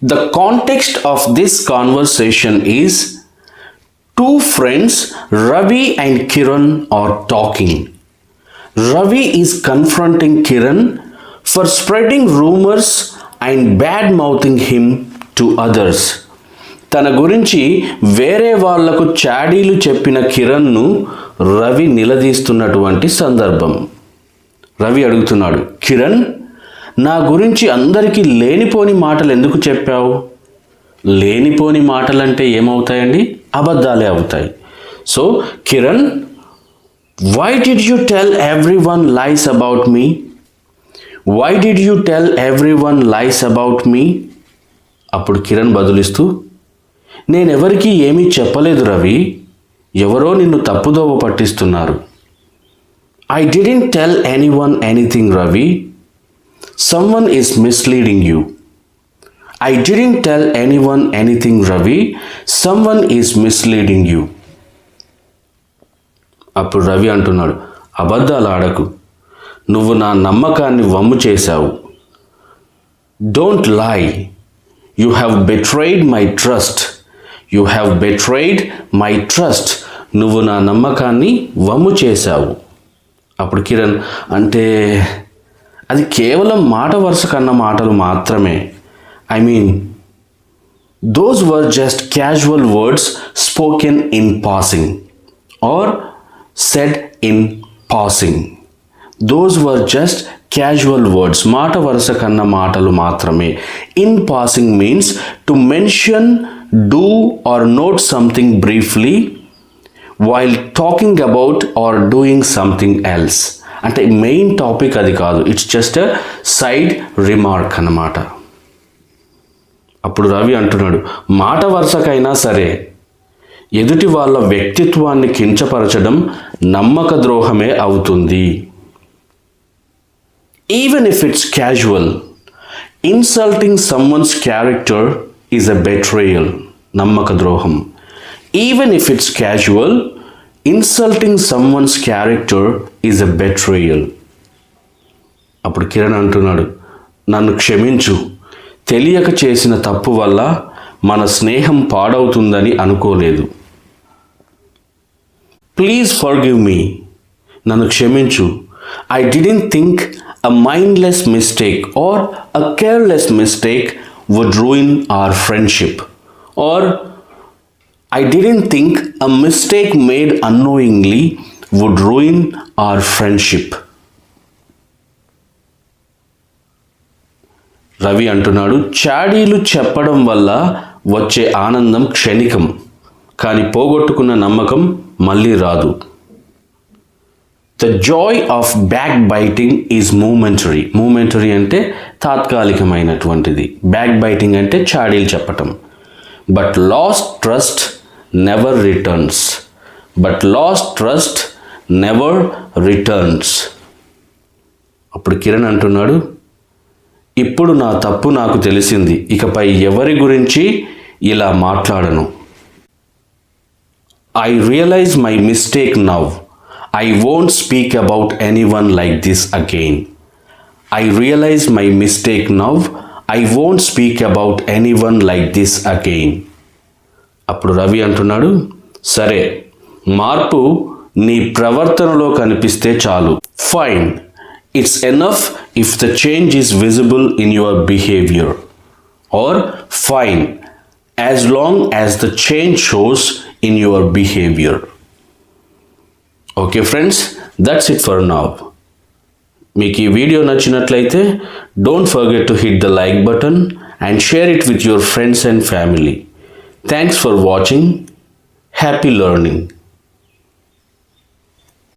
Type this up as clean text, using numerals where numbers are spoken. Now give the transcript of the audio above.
The context of this conversation is two friends, Ravi and Kiran, are talking. Ravi is confronting Kiran for spreading rumors and bad-mouthing him to others. తన గురించి వేరే వాళ్లకు చాడీలు చెప్పిన కిరణ్ను రవి నిలదీస్తున్నటువంటి సందర్భం. రవి అడుగుతున్నాడు, కిరణ్, నా గురించి అందరికీ లేనిపోని మాటలు ఎందుకు చెప్పావు? లేనిపోని మాటలంటే ఏమవుతాయండి? అబద్ధాలే అవుతాయి. So Kiran, why did you tell everyone lies about me? Why did you tell everyone lies about me? అప్పుడు కిరణ్ బదులిస్తూ, నేనెవరికీ ఏమీ చెప్పలేదు రవి, ఎవరో నిన్ను తప్పుదోవ పట్టిస్తున్నారు. I didn't tell anyone anything, Ravi. Someone is misleading you. I didn't tell anyone anything, Ravi. Someone is misleading you. అప్పుడు రవి అంటున్నాడు, అబద్ధాలు ఆడకు, నువ్వు నా నమ్మకాన్ని వమ్ము చేశావు. Don't lie. You have betrayed my trust. You have betrayed my trust. నువ్వు నా నమ్మకాన్ని వమ్ము చేశావు. అప్పుడు కిరణ్, అంటే అది కేవలం మాట వరుస కన్న మాటలు మాత్రమే. I mean those were just casual words spoken in passing or said in passing. Those were just casual words, మాట వరుస కన్న మాటలు మాత్రమే. In passing means to mention, do or note something briefly while talking about or doing something else. అంటే main topic అది కాదు, it's just a side remark అన్నమాట. అప్పుడు రవి అంటున్నాడు, మాట వరుసకైనా సరే ఎదుటి వాళ్ళ వ్యక్తిత్వాన్ని కించపరచడం నమ్మక ద్రోహమే అవుతుంది. Even if it's casual, insulting someone's character is a betrayal. నమ్మక ద్రోహం. Even if it's casual, insulting someone's character is a betrayal. అప్పుడు కిరణ్ అంటున్నాడు, నన్ను క్షమించు, తెలియక చేసిన తప్పు వల్ల మన స్నేహం పాడవుతుందని అనుకోలేదు. Please forgive me. నన్ను క్షమించు. I didn't think a mindless mistake or a careless mistake would ruin our friendship. Or I didn't think a mistake made unknowingly would ruin our friendship. Ravi అంటున్నాడు, చాడీలు చెప్పడం వల్ల వచ్చే ఆనందం క్షణికం, కానీ పోగొట్టుకున్న నమ్మకం మళ్ళీ రాదు. The joy of backbiting is momentary. Momentary అంటే తాత్కాలికమైనటువంటిది. Backbiting అంటే చాడీలు చెప్పటం. But lost trust never returns. But lost trust never returns. అప్పుడు కిరణ్ అంటున్నాడు, ఇప్పుడు నా తప్పు నాకు తెలిసింది, ఇకపై ఎవరి గురించి ఇలా మాట్లాడను. I realize my mistake now. I won't speak about anyone like this again. I realize my mistake now. I won't speak about anyone like this again. అప్పుడు రవి అంటున్నాడు, సరే, మార్పు నీ ప్రవర్తనలో కనిపిస్తే చాలు. Fine, it's enough if the change is visible in your behaviour. Or fine, as long as the change shows in your behaviour. Okay friends, that's it for now. మీకు ఈ వీడియో నచ్చినట్లయితే don't forget to hit the like button and share it with your friends and family. Thanks for watching. Happy learning.